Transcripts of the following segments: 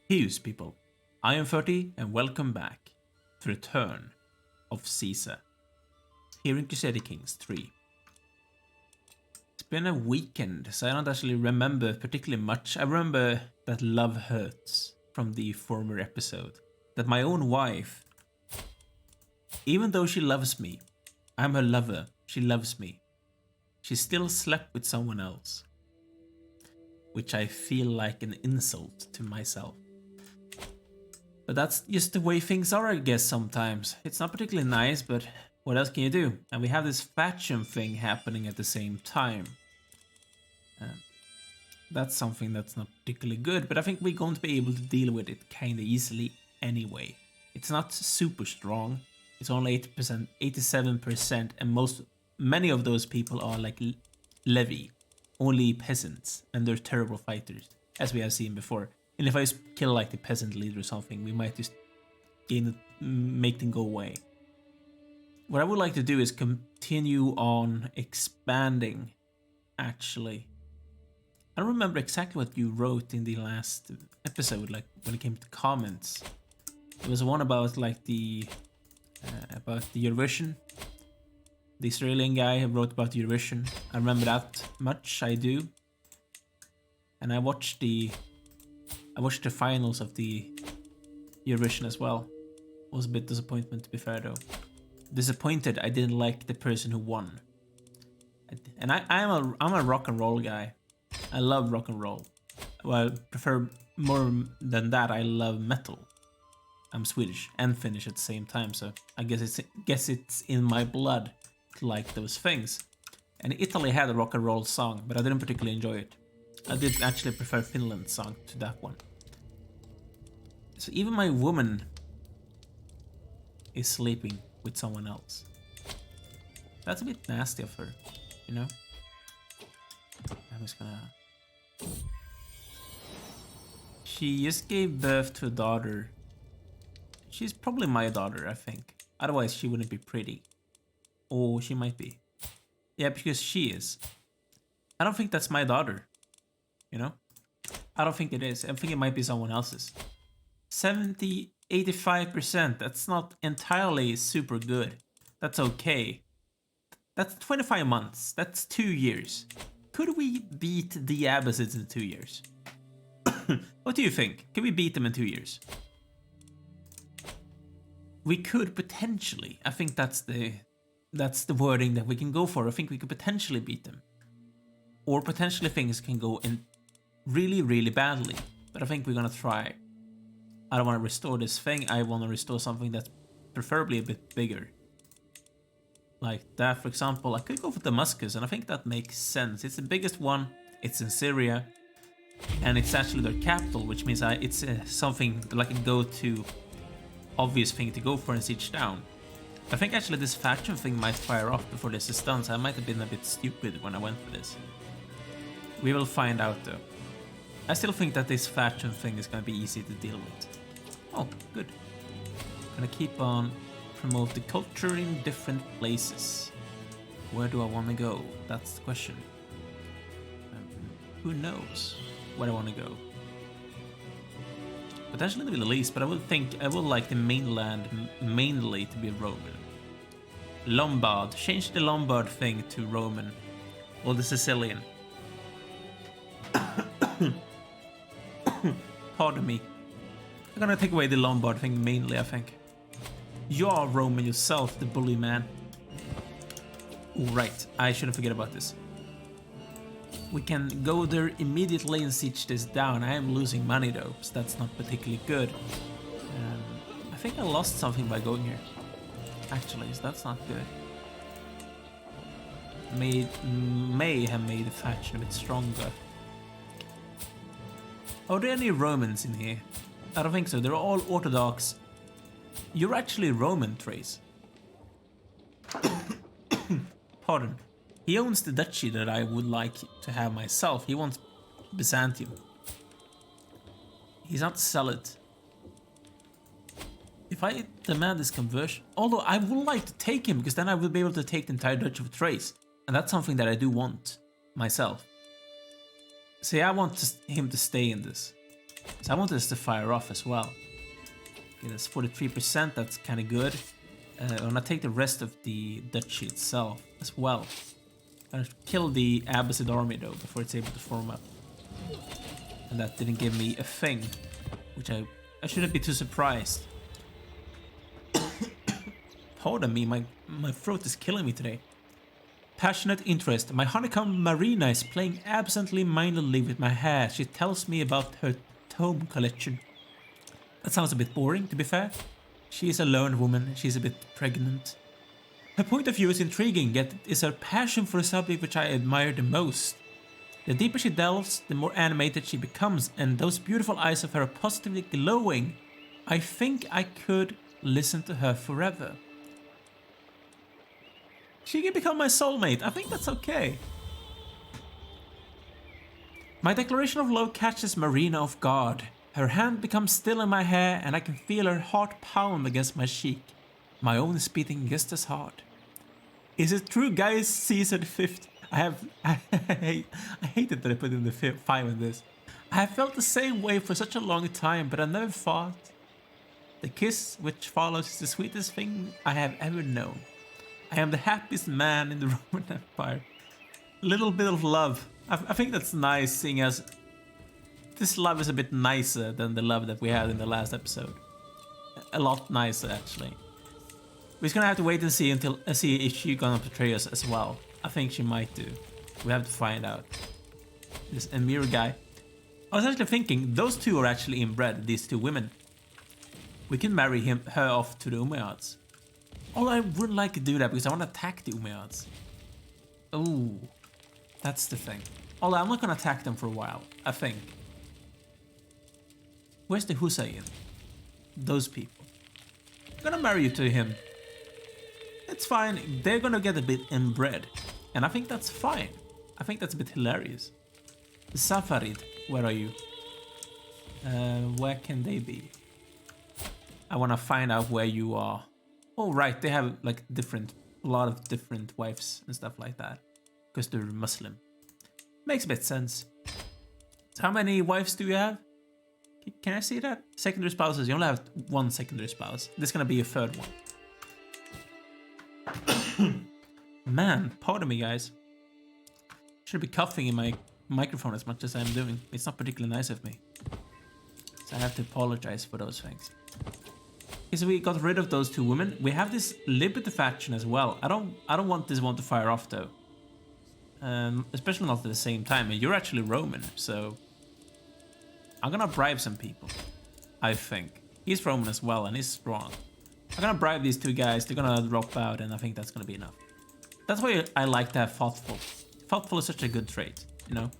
Here's people, I am 30 and welcome back to Return of Caesar here in Crusader Kings III. It's been a weekend, so I don't actually remember particularly much. I remember that love hurts from the former episode. That my own wife, even though she loves me, I'm her lover, she loves me, she still slept with someone else. Which I feel like an insult to myself. But that's just the way things are, I guess, sometimes. It's not particularly nice, but what else can you do? And we have this faction thing happening at the same time. That's something that's not particularly good, but I think we're going to be able to deal with it kinda easily anyway. It's not super strong. It's only 80%, 87%, and many of those people are like Levy. Only peasants, and they're terrible fighters, as we have seen before. And if I just kill like the peasant leader or something, we might just make them go away. What I would like to do is continue on expanding, actually. I don't remember exactly what you wrote in the last episode, like when it came to comments. There was one about like the Eurovision. The Australian guy who wrote about Eurovision. I remember that much, I do. And I watched the finals of the Eurovision as well. It was a bit disappointment, to be fair though. Disappointed I didn't like the person who won. And I'm a rock and roll guy. I love rock and roll. Well, I prefer more than that, I love metal. I'm Swedish and Finnish at the same time, so I guess it's in my blood to like those things. And Italy had a rock and roll song, but I didn't particularly enjoy it. I did actually prefer Finland's song to that one. So even my woman is sleeping with someone else. That's a bit nasty of her, you know? I'm just gonna... She just gave birth to a daughter. She's probably my daughter, I think. Otherwise she wouldn't be pretty. Oh, she might be. Yeah, because she is. I don't think that's my daughter. You know? I don't think it is. I think it might be someone else's. 70, 85%. That's not entirely super good. That's okay. That's 25 months. That's 2 years. Could we beat the Abbasids in 2 years? What do you think? Can we beat them in 2 years? We could potentially. I think that's the wording that we can go for. I think we could potentially beat them. Or potentially things can go in really, really badly. But I think we're gonna try. I don't want to restore this thing. I want to restore something that's preferably a bit bigger. Like that, for example. I could go for Damascus, and I think that makes sense. It's the biggest one. It's in Syria. And it's actually their capital, which means it's something like a go-to obvious thing to go for and siege down. I think actually this faction thing might fire off before this is done, so I might have been a bit stupid when I went for this. We will find out though. I still think that this faction thing is gonna be easy to deal with. Oh, good. Gonna keep on promote the culture in different places. Where do I wanna go? That's the question. Who knows where I wanna go? Potentially the Middle East, but I would like the mainland mainly to be Roman. Lombard. Change the Lombard thing to Roman. Or the Sicilian. Pardon me. I'm gonna take away the Lombard thing mainly, I think. You are Roman yourself, the bully man. Ooh, right, I shouldn't forget about this. We can go there immediately and siege this down. I am losing money though, so that's not particularly good. I think I lost something by going here. Actually, so that's not good. May have made the faction a bit stronger. Are there any Romans in here? I don't think so. They're all Orthodox. You're actually Roman, Trace. Pardon. He owns the duchy that I would like to have myself. He wants Byzantium. He's not sell it. If I demand this conversion... Although I would like to take him, because then I will be able to take the entire Duchy of Thrace. And that's something that I do want myself. See, I want him to stay in this. So I want this to fire off as well. Okay, that's 43%, that's kind of good. I'm gonna take the rest of the duchy itself as well. I'm gonna kill the Abbasid army though before it's able to form up. And that didn't give me a thing, which I shouldn't be too surprised. Pardon me, my throat is killing me today. Passionate interest. My honeycomb Marina is playing absently mindedly with my hair. She tells me about her tome collection. That sounds a bit boring, to be fair. She is a learned woman, she's a bit pregnant. Her point of view is intriguing, yet it is her passion for a subject which I admire the most. The deeper she delves, the more animated she becomes, and those beautiful eyes of her are positively glowing. I think I could listen to her forever. She can become my soulmate. I think that's okay. My declaration of love catches Marina off guard. Her hand becomes still in my hair and I can feel her heart pound against my cheek. My own is beating just as hard. Is it true, Gaius Caesar V? I hated that I put in the 5 in this. I have felt the same way for such a long time, but I never thought. The kiss which follows is the sweetest thing I have ever known. I am the happiest man in the Roman Empire. Little bit of love. I think that's nice, seeing as this love is a bit nicer than the love that we had in the last episode. A lot nicer, actually. We're just gonna have to wait and see if she's gonna betray us as well. I think she might do. We have to find out. This Emir guy. I was actually thinking, those two are actually inbred, these two women. We can marry her off to the Umayyads. Although I wouldn't like to do that because I want to attack the Umayyads. Oh, that's the thing. Although I'm not gonna attack them for a while, I think. Where's the Hussein? Those people. I'm gonna marry you to him. It's fine, they're gonna get a bit inbred. And I think that's fine. I think that's a bit hilarious. The Safarid, where are you? Where can they be? I wanna find out where you are. Oh right, they have like a lot of different wives and stuff like that. Because they're Muslim. Makes a bit sense. So how many wives do you have? Can I see that? Secondary spouses, you only have one secondary spouse. This is gonna be a third one. Man, pardon me guys. Should be coughing in my microphone as much as I'm doing. It's not particularly nice of me. So I have to apologize for those things. Okay, so we got rid of those two women. We have this Liberty faction as well. I don't want this one to fire off though. Especially not at the same time. And you're actually Roman, so I'm gonna bribe some people. I think. He's Roman as well and he's strong. I'm gonna bribe these two guys, they're gonna drop out and I think that's gonna be enough. That's why I like to have thoughtful. Thoughtful is such a good trait, you know?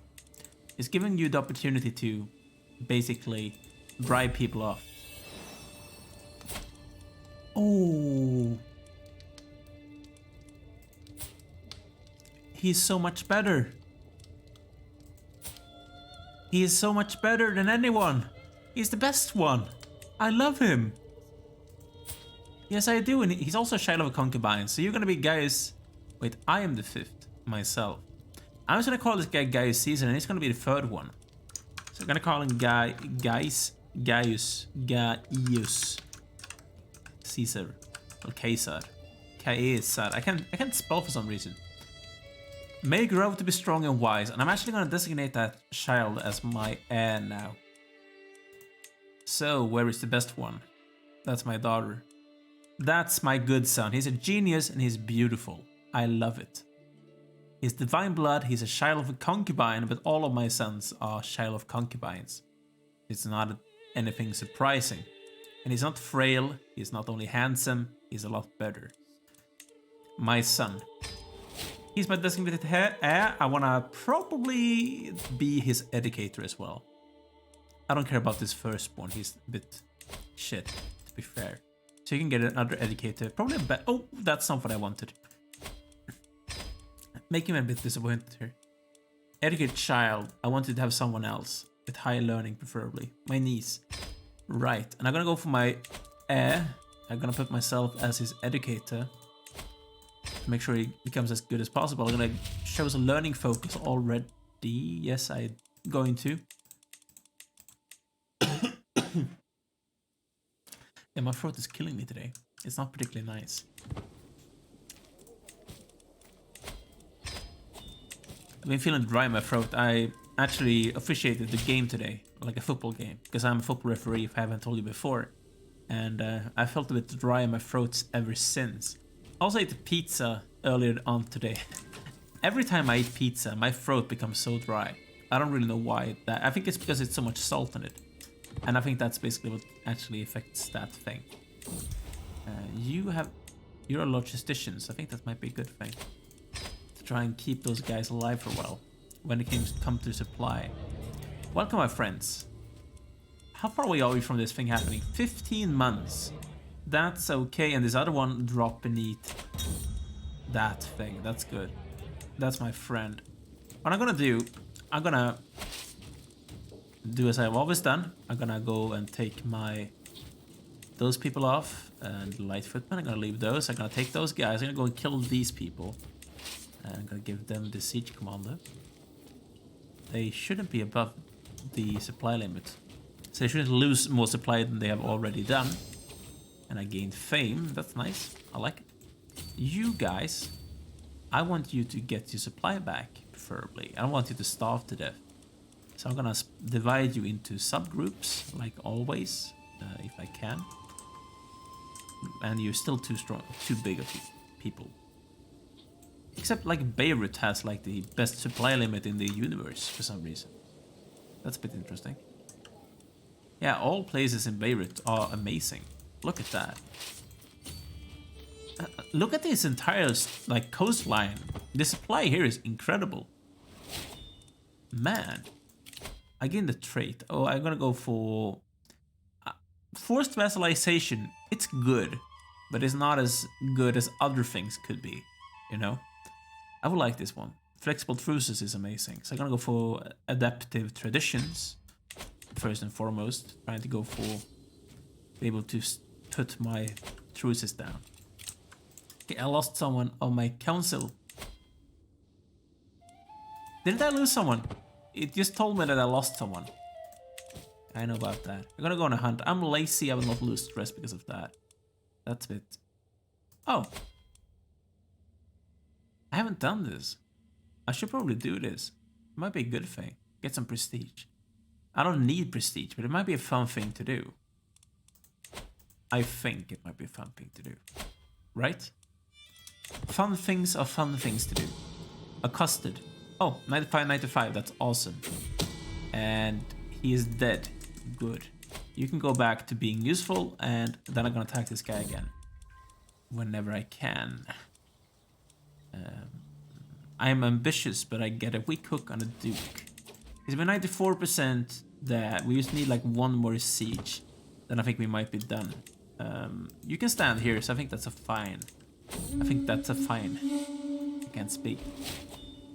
It's giving you the opportunity to basically bribe people off. Oh. He's so much better. He is so much better than anyone. He's the best one. I love him. Yes, I do, and he's also a child of a concubine, so you're gonna be Gaius... Wait, I am the 5th, myself. I'm just gonna call this guy Gaius Caesar, and he's gonna be the 3rd one. So I'm gonna call him Gaius Caesar. Or Caesar. Caesar. I can't spell for some reason. May grow to be strong and wise, and I'm actually gonna designate that child as my heir now. So, where is the best one? That's my daughter. That's my good son. He's a genius and he's beautiful. I love it. He's divine blood, he's a child of a concubine, but all of my sons are child of concubines. It's not anything surprising. And he's not frail, he's not only handsome, he's a lot better. My son. He's my designated heir. I wanna probably be his educator as well. I don't care about this firstborn, he's a bit shit, to be fair. So you can get another educator. Probably a better... Oh, that's not what I wanted. Make him a bit disappointed here. Educate child. I wanted to have someone else. With higher learning, preferably. My niece. Right. And I'm gonna go for my heir. I'm gonna put myself as his educator. To make sure he becomes as good as possible. I'm gonna show some learning focus already. Yes, I'm going to. Yeah, my throat is killing me today. It's not particularly nice. I've been feeling dry in my throat. I actually officiated the game today, like a football game, because I'm a football referee, if I haven't told you before. And I felt a bit dry in my throat ever since. I also ate pizza earlier on today. Every time I eat pizza, my throat becomes so dry. I don't really know why. I think it's because it's so much salt in it. And I think that's basically what actually affects that thing. You're a logistician, so I think that might be a good thing. To try and keep those guys alive for a while. When it comes to supply. Welcome, my friends. How far away are we from this thing happening? 15 months. That's okay, and this other one dropped beneath that thing. That's good. That's my friend. What I'm gonna do, I'm gonna do as I've always done. I'm gonna go and take those people off, and light footmen. I'm gonna leave those. I'm gonna take those guys. I'm gonna go and kill these people. And I'm gonna give them the siege commander. They shouldn't be above the supply limit. So they shouldn't lose more supply than they have already done. And I gained fame. That's nice. I like it. You guys, I want you to get your supply back, preferably. I don't want you to starve to death. So I'm gonna divide you into subgroups, like always, if I can. And you're still too strong, too big of people. Except like Beirut has like the best supply limit in the universe for some reason. That's a bit interesting. Yeah, all places in Beirut are amazing. Look at that. Look at this entire like coastline. The supply here is incredible. Man. I gained the trait. Oh, I'm gonna go for forced vassalization. It's good, but it's not as good as other things could be, you know? I would like this one. Flexible truces is amazing. So I'm gonna go for adaptive traditions. First and foremost, trying to go for be able to put my truces down. Okay, I lost someone on my council. Didn't I lose someone? It just told me that I lost someone. I know about that. I'm gonna go on a hunt. I'm lazy, I will not lose stress because of that. That's a bit... Oh. I haven't done this. I should probably do this. It might be a good thing. Get some prestige. I don't need prestige, but it might be a fun thing to do. I think it might be a fun thing to do. Right? Fun things are fun things to do. Accosted. Oh, 95, 95. That's awesome. And he is dead. Good. You can go back to being useful, and then I'm gonna attack this guy again. Whenever I can. I am ambitious, but I get a weak hook on a duke. He's been 94%. That we just need like one more siege. Then I think we might be done. You can stand here, so I think that's a fine. I think that's a fine. I can't speak.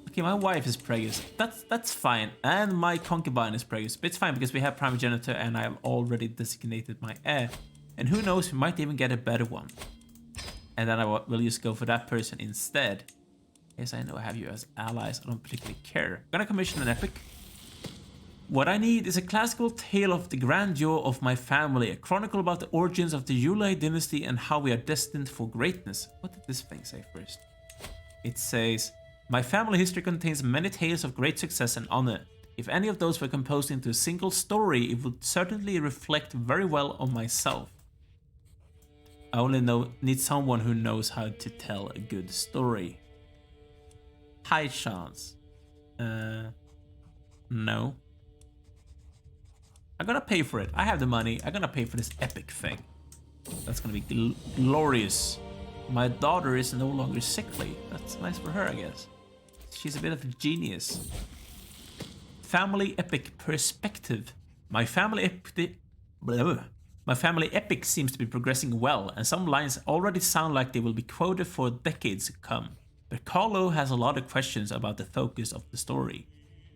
Okay, my wife is preggers. That's fine. And my concubine is preggers. But it's fine because we have primogenitor and I have already designated my heir. And who knows, we might even get a better one. And then I will just go for that person instead. Yes, I know I have you as allies. I don't particularly care. I'm gonna commission an epic. What I need is a classical tale of the grandeur of my family, a chronicle about the origins of the Yulai dynasty and how we are destined for greatness. What did this thing say first? It says, my family history contains many tales of great success and honor. If any of those were composed into a single story, it would certainly reflect very well on myself. I only need someone who knows how to tell a good story. High chance. No. I'm gonna pay for it. I have the money. I'm gonna pay for this epic thing. That's gonna be glorious. My daughter is no longer sickly. That's nice for her, I guess. She's a bit of a genius. Family epic perspective. My family epic seems to be progressing well, and some lines already sound like they will be quoted for decades to come. But Carlo has a lot of questions about the focus of the story.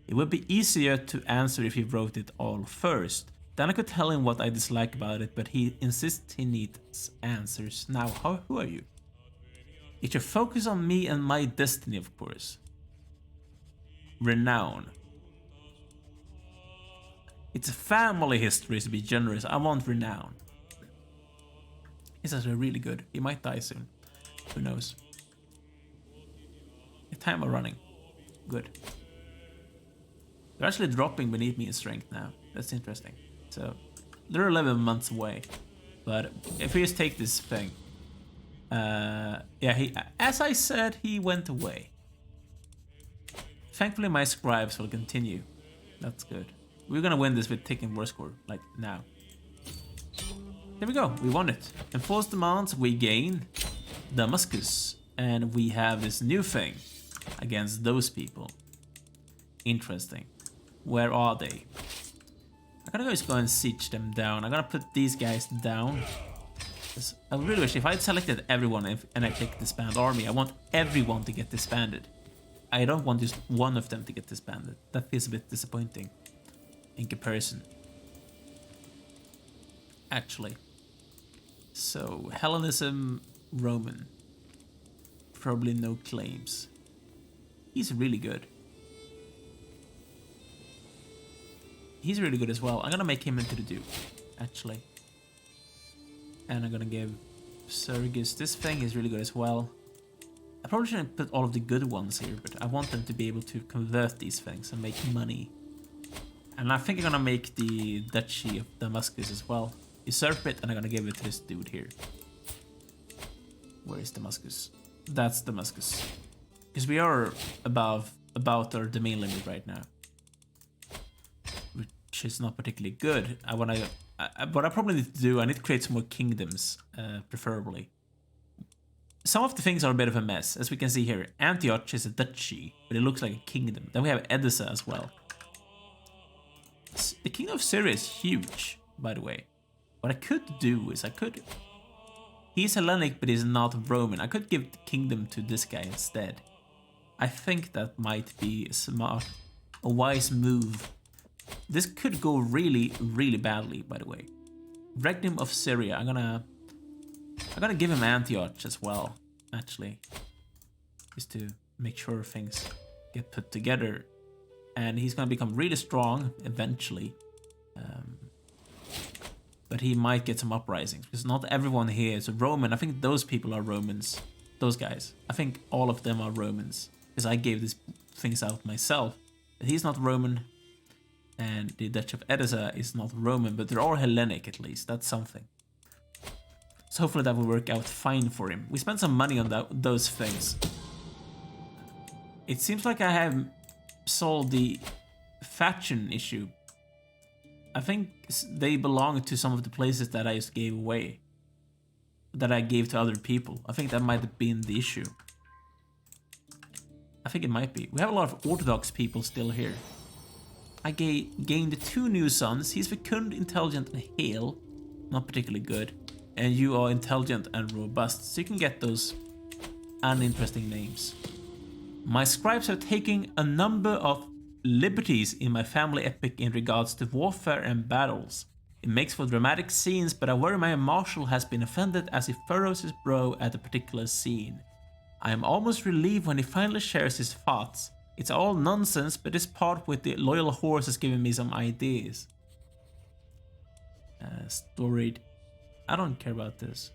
It would be easier to answer if he wrote it all first. Then I could tell him what I dislike about it, but he insists he needs answers now. Who are you? It should focus on me and my destiny, of course. Renown. It's a family history, to be generous. I want renown. He's actually really good. He might die soon. Who knows? The time are running. Good. They're actually dropping beneath me in strength now. That's interesting. So they're 11 months away. But if we just take this thing, yeah, as I said, he went away. Thankfully, my scribes will continue. That's good. We're gonna win this with taking war score, like now. There we go, we won it. Enforced demands, we gain Damascus, and we have this new thing against those people. Interesting. Where are they? I'm gonna just go and siege them down. I'm gonna put these guys down. I really wish if I'd selected everyone and I clicked disband army, I want everyone to get disbanded. I don't want just one of them to get disbanded. That feels a bit disappointing in comparison. Actually. So, Hellenism, Roman. Probably no claims. He's really good. He's really good as well. I'm gonna make him into the Duke, actually. And I'm gonna give Sergius this thing. He's really good as well. I probably shouldn't put all of the good ones here, but I want them to be able to convert these things and make money. And I think I'm gonna make the Duchy of Damascus as well. Usurp it, and I'm gonna give it to this dude here. Where is Damascus? That's Damascus. Because we are about our domain limit right now. Which is not particularly good. What I probably need to do, I need to create some more kingdoms, preferably. Some of the things are a bit of a mess, as we can see here. Antioch is a duchy, but it looks like a kingdom. Then we have Edessa as well. The kingdom of Syria is huge, by the way. What I could do is he's Hellenic, but he's not Roman. I could give the kingdom to this guy instead. I think that might be a wise move. This could go really, really badly, by the way. Regnum of Syria. I'm gonna give him Antioch as well, actually. Just to make sure things get put together. And he's gonna become really strong eventually. But he might get some uprisings, because not everyone here is a Roman. I think those people are Romans. Those guys. I think all of them are Romans. Because I gave these things out myself. But he's not Roman. And the Duchy of Edessa is not Roman, but they're all Hellenic at least. That's something. So hopefully that will work out fine for him. We spent some money on those things. It seems like I have solved the faction issue. I think they belong to some of the places that I just gave away. That I gave to other people. I think that might have been the issue. I think it might be. We have a lot of Orthodox people still here. I gained 2 new sons. He's fecund, intelligent, and hale. Not particularly good. And you are intelligent and robust. So you can get those uninteresting names. My scribes are taking a number of liberties in my family epic in regards to warfare and battles. It makes for dramatic scenes, but I worry my marshal has been offended as he furrows his brow at a particular scene. I am almost relieved when he finally shares his thoughts. It's all nonsense, but this part with the loyal horse has given me some ideas. Storied. I don't care about this.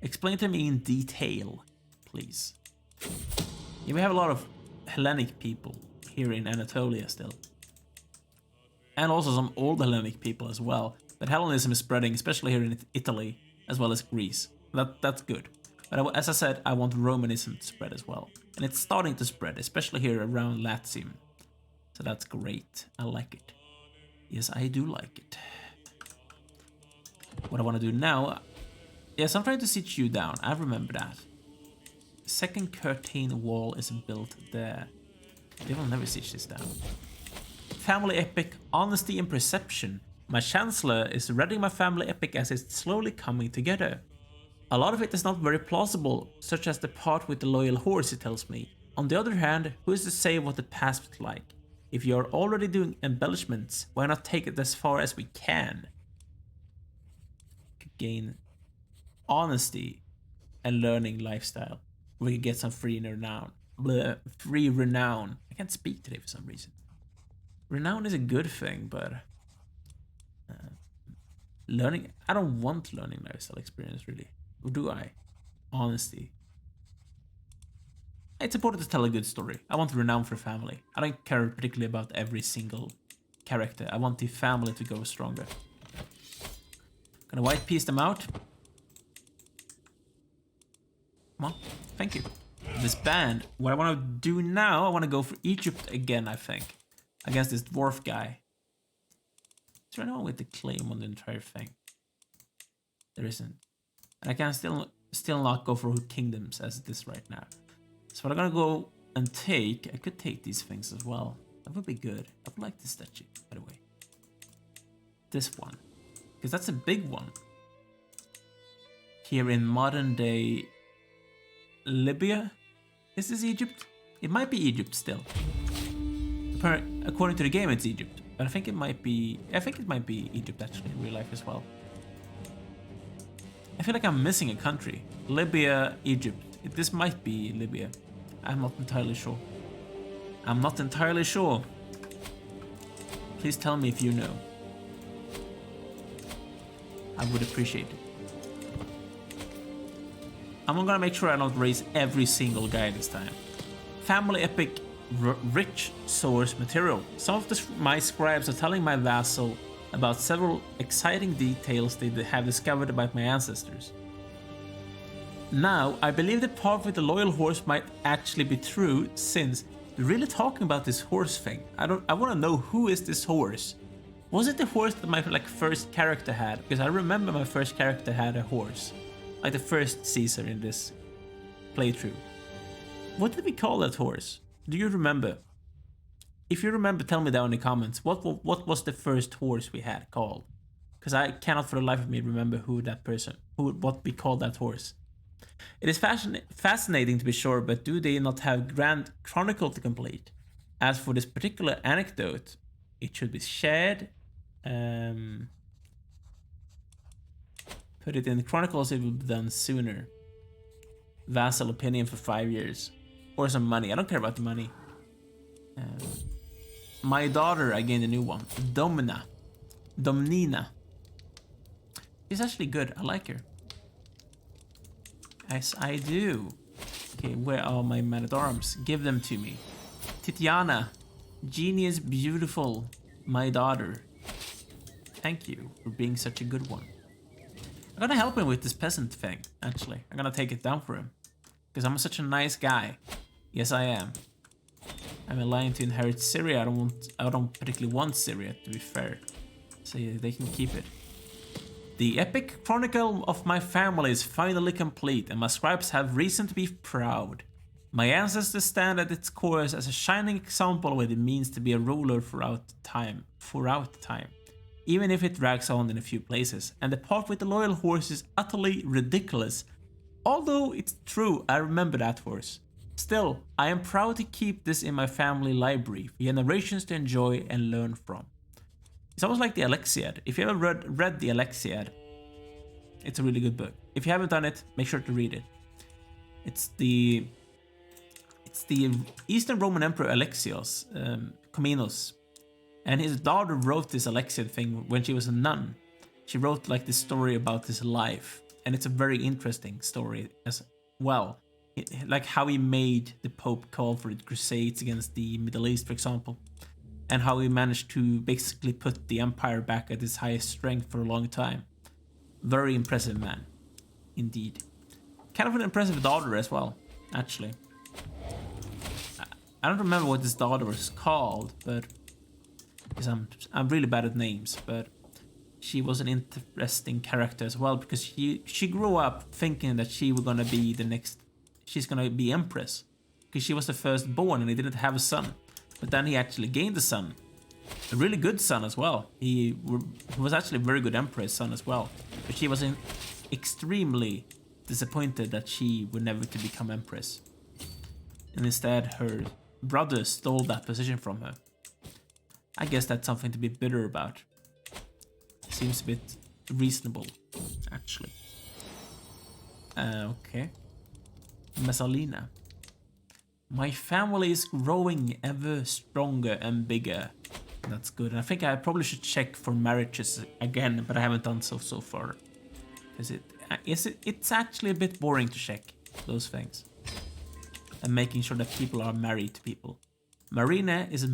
Explain to me in detail, please. Yeah, we have a lot of Hellenic people here in Anatolia still. And also some old Hellenic people as well. But Hellenism is spreading, especially here in Italy, as well as Greece. That's good. But as I said, I want Romanism to spread as well. And it's starting to spread, especially here around Latium. So that's great. I like it. Yes, I do like it. What I want to do now... Yes, I'm trying to siege you down. I remember that. Second curtain wall is built there. They will never siege this down. Family epic, honesty and perception. My chancellor is reading my family epic as it's slowly coming together. A lot of it is not very plausible, such as the part with the loyal horse, he tells me. On the other hand, who is to say what the past was like? If you are already doing embellishments, why not take it as far as we can? Could gain honesty and learning lifestyle. We could get some free renown. Free renown. I can't speak today for some reason. Renown is a good thing, but learning... I don't want learning lifestyle experience, really. Or do I? Honesty. It's important to tell a good story. I want renown for family. I don't care particularly about every single character. I want the family to go stronger. Gonna white piece them out. Come on. Thank you. This band. What I want to do now, I want to go for Egypt again, I think. Against this dwarf guy. Is there anyone with the claim on the entire thing? There isn't. And I can still not go for kingdoms as it is right now. So what I'm gonna go and take, I could take these things as well. That would be good. I would like this statue, by the way. This one. Because that's a big one. Here in modern day Libya. Is this Egypt? It might be Egypt still. According to the game, it's Egypt. But I think it might be Egypt actually in real life as well. I feel like I'm missing a country. Libya, Egypt. This might be Libya. I'm not entirely sure. I'm not entirely sure. Please tell me if you know. I would appreciate it. I'm gonna make sure I don't raise every single guy this time. Family epic rich source material. Some of my scribes are telling my vassal about several exciting details they have discovered about my ancestors. Now, I believe the part with the loyal horse might actually be true, since we're really talking about this horse thing. I want to know, who is this horse? Was it the horse that my first character had? Because I remember my first character had a horse, like the first Caesar in this playthrough. What did we call that horse? Do you remember? If you remember, tell me down in the comments. What was the first horse we had called? Because I cannot for the life of me remember what we called that horse. It is fascinating to be sure, but do they not have grand chronicle to complete? As for this particular anecdote, it should be shared. Put it in the chronicles, it will be done sooner. Vassal opinion for 5 years. Or some money. I don't care about the money. My daughter, I gained a new one. Domnina. She's actually good. I like her. Yes, I do. Okay, where are my men-at-arms? Give them to me. Titiana. Genius, beautiful. My daughter. Thank you for being such a good one. I'm gonna help him with this peasant thing, actually. I'm gonna take it down for him. Because I'm such a nice guy. Yes, I am. I'm aligned to inherit Syria. I don't particularly want Syria, to be fair. So yeah, they can keep it. The epic chronicle of my family is finally complete, and my scribes have reason to be proud. My ancestors stand at its core as a shining example of what it means to be a ruler throughout time. Even if it drags on in a few places, and the part with the loyal horse is utterly ridiculous. Although it's true, I remember that horse. Still, I am proud to keep this in my family library for generations to enjoy and learn from. It's almost like the Alexiad. If you ever read the Alexiad, it's a really good book. If you haven't done it, make sure to read it. It's the Eastern Roman Emperor Alexios, Comnenus, and his daughter wrote this Alexiad thing when she was a nun. She wrote like this story about his life, and it's a very interesting story as well. Like how he made the Pope call for the Crusades against the Middle East, for example. And how he managed to basically put the empire back at its highest strength for a long time. Very impressive man, indeed. Kind of an impressive daughter as well, actually. I don't remember what this daughter was called, but because I'm really bad at names. But she was an interesting character as well, because she grew up thinking that she was gonna be the next. She's gonna be empress, because she was the firstborn and he didn't have a son. But then he actually gained a son. A really good son as well. He was actually a very good empress son as well. But she was extremely disappointed that she would never to become empress. And instead her brother stole that position from her. I guess that's something to be bitter about. Seems a bit reasonable, actually. Okay. Messalina. My family is growing ever stronger and bigger. That's good. And I think I probably should check for marriages again, but I haven't done so far. Because it's actually a bit boring to check those things. And making sure that people are married to people. Marina is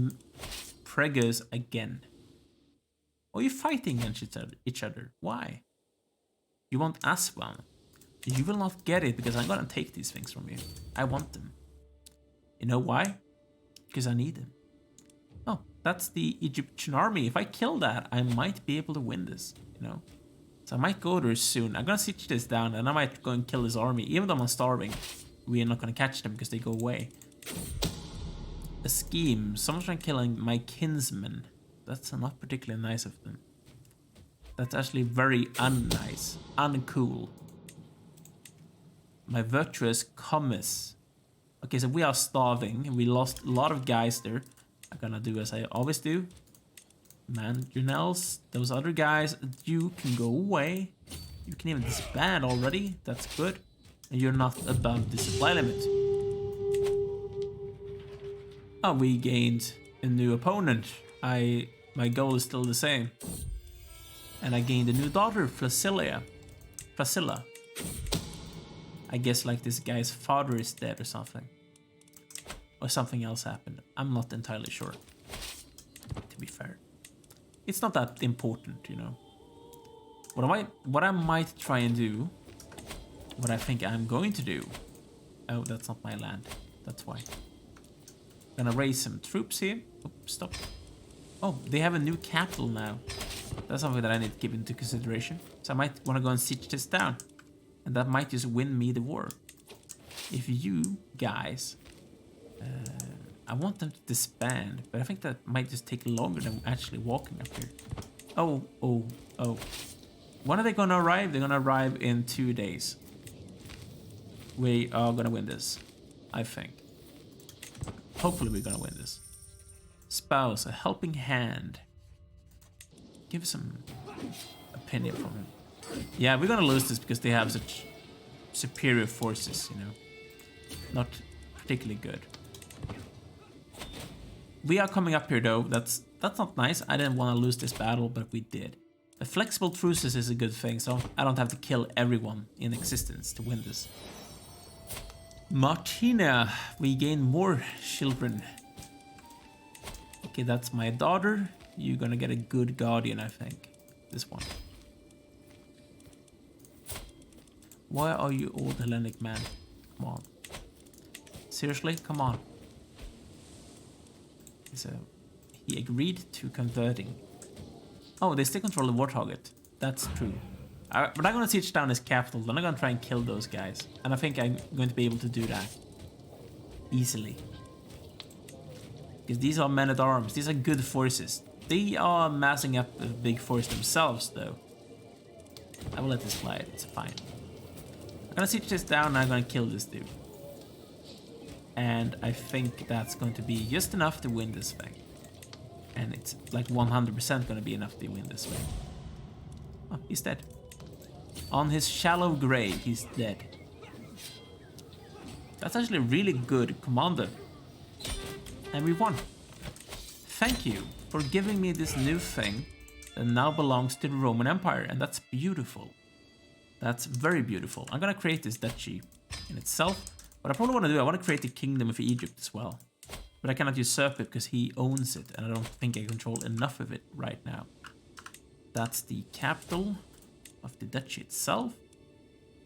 preggers again. Are you fighting against each other? Why? You want Aswan. You will not get it because I'm gonna take these things from you. I want them. You know why? Because I need them. Oh, that's the Egyptian army. If I kill that, I might be able to win this, you know? So I might go there soon. I'm gonna siege this down and I might go and kill this army. Even though I'm starving, we are not gonna catch them because they go away. A scheme. Someone's trying killing my kinsmen. That's not particularly nice of them. That's actually very unnice. Uncool. My virtuous commerce. Okay, so we are starving and we lost a lot of guys there. I'm gonna do as I always do. Man, Junels, those other guys, you can go away. You can even disband already. That's good. And you're not above the supply limit. Oh, we gained a new opponent. My goal is still the same. And I gained a new daughter, Placilla. I guess like this guy's father is dead or something. Or something else happened. I'm not entirely sure. To be fair. It's not that important, you know. What I might try and do, what I think I'm going to do. Oh, that's not my land. That's why. Gonna raise some troops here. Oops, stop. Oh, they have a new capital now. That's something that I need to keep into consideration. So I might want to go and siege this down. And that might just win me the war. If you guys... I want them to disband, but I think that might just take longer than actually walking up here. Oh. When are they gonna arrive? They're gonna arrive in 2 days. We are gonna win this, I think. Hopefully we're gonna win this. Spouse, a helping hand. Give some opinion from him. Yeah, we're gonna lose this because they have such superior forces, you know. Not particularly good. We are coming up here though. That's not nice. I didn't want to lose this battle, but we did. A flexible truces is a good thing, so I don't have to kill everyone in existence to win this. Martina, we gain more children. Okay, that's my daughter. You're gonna get a good guardian, I think. This one. Why are you old Hellenic man? Come on. Seriously? Come on. So he agreed to converting. Oh, they still control the war target. That's true. But I'm gonna siege down his capital. Then I'm gonna try and kill those guys. And I think I'm going to be able to do that. Easily. Because these are men at arms. These are good forces. They are massing up a big force themselves, though. I will let this slide. It's fine. I'm gonna siege this down and I'm gonna kill this dude. And I think that's going to be just enough to win this thing. And it's like 100% going to be enough to win this thing. Oh, he's dead. On his shallow grave, he's dead. That's actually a really good commander. And we won. Thank you for giving me this new thing that now belongs to the Roman Empire. And that's beautiful. That's very beautiful. I'm going to create this duchy in itself. What I probably want to do, I want to create the Kingdom of Egypt as well. But I cannot usurp it because he owns it. And I don't think I control enough of it right now. That's the capital of the duchy itself.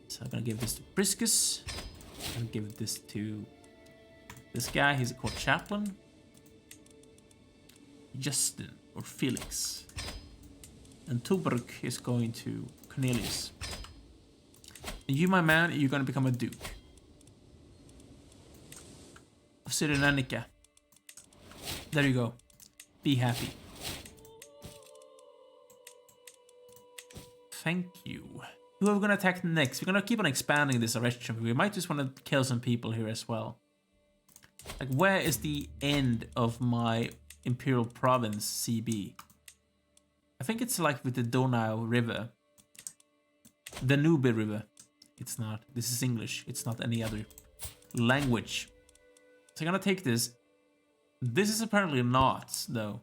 So I'm going to give this to Priscus. And give this to this guy. He's a court chaplain. Justin or Felix. And Tuberg is going to Cornelius. And you, my man, you're going to become a duke. Of Cyrenanica. There you go. Be happy. Thank you. Who are we going to attack next? We're going to keep on expanding this direction. We might just want to kill some people here as well. Like, where is the end of my Imperial Province, CB? I think it's like with the Donau River. The Danube River. It's not. This is English. It's not any other language. So I'm gonna take this. This is apparently not, though.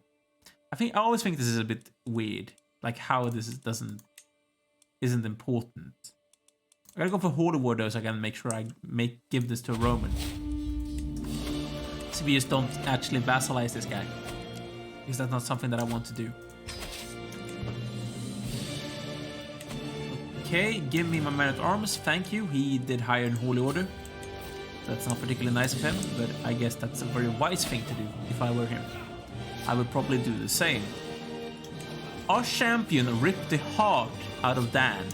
I always think this is a bit weird. Like how this isn't important. I gotta go for Holy War though, so I can make sure I give this to a Roman. So we just don't actually vassalize this guy, because that's not something that I want to do. Okay, give me my man at arms, thank you. He did hire in Holy Order. That's not particularly nice of him, but I guess that's a very wise thing to do if I were him. I would probably do the same. Our champion ripped the heart out of Dan.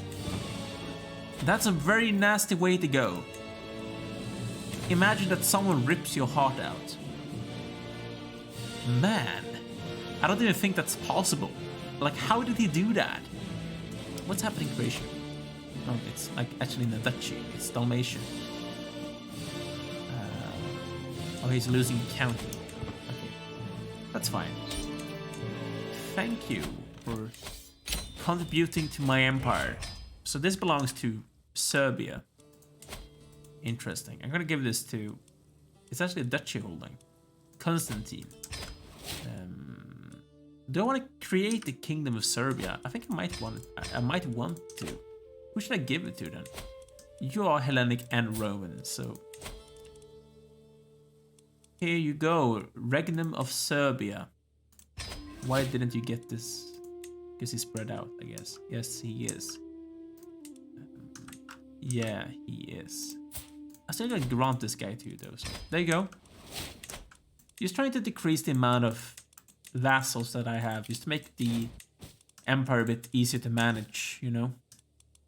That's a very nasty way to go. Imagine that someone rips your heart out. Man, I don't even think that's possible. Like, how did he do that? What's happening in Croatia? Oh, it's like actually in the duchy. It's Dalmatia. Oh, he's losing county. Okay, that's fine. Thank you for contributing to my empire. So this belongs to Serbia. Interesting. I'm gonna give this to... It's actually a duchy holding. Constantine. Do I want to create the Kingdom of Serbia? I think I might want to. Who should I give it to then? You are Hellenic and Roman, so... Here you go, Regnum of Serbia. Why didn't you get this? Because he's spread out, I guess. Yes, he is. Yeah, he is. I still gotta grant this guy to you though, so there you go. Just trying to decrease the amount of vassals that I have, just to make the empire a bit easier to manage, you know?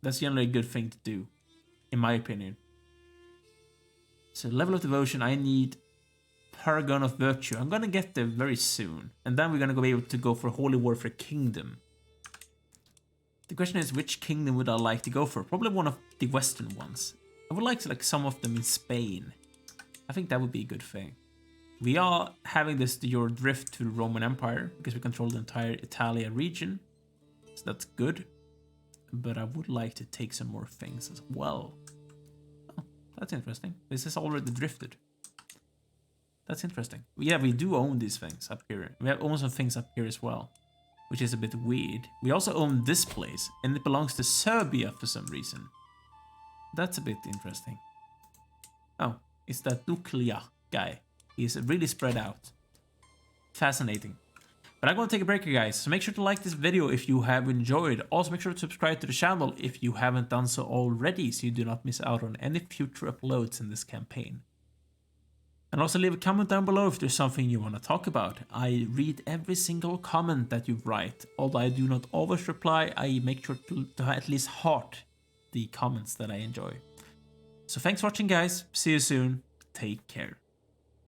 That's generally a good thing to do, in my opinion. So level of devotion, I need Paragon of Virtue. I'm gonna get there very soon. And then we're gonna be able to go for Holy War for Kingdom. The question is, which kingdom would I like to go for? Probably one of the western ones. I would like to like some of them in Spain. I think that would be a good thing. We are having this your drift to the Roman Empire because we control the entire Italia region. So that's good. But I would like to take some more things as well. Oh, that's interesting. This is already drifted. That's interesting. Yeah, we do own these things up here. We have own some things up here as well, which is a bit weird. We also own this place, and it belongs to Serbia for some reason. That's a bit interesting. Oh, it's that Duklia guy. He's really spread out. Fascinating. But I'm going to take a break here, guys. So make sure to like this video if you have enjoyed. Also, make sure to subscribe to the channel if you haven't done so already, so you do not miss out on any future uploads in this campaign. And also leave a comment down below if there's something you want to talk about. I read every single comment that you write. Although I do not always reply, I make sure to at least heart the comments that I enjoy. So thanks for watching, guys. See you soon. Take care.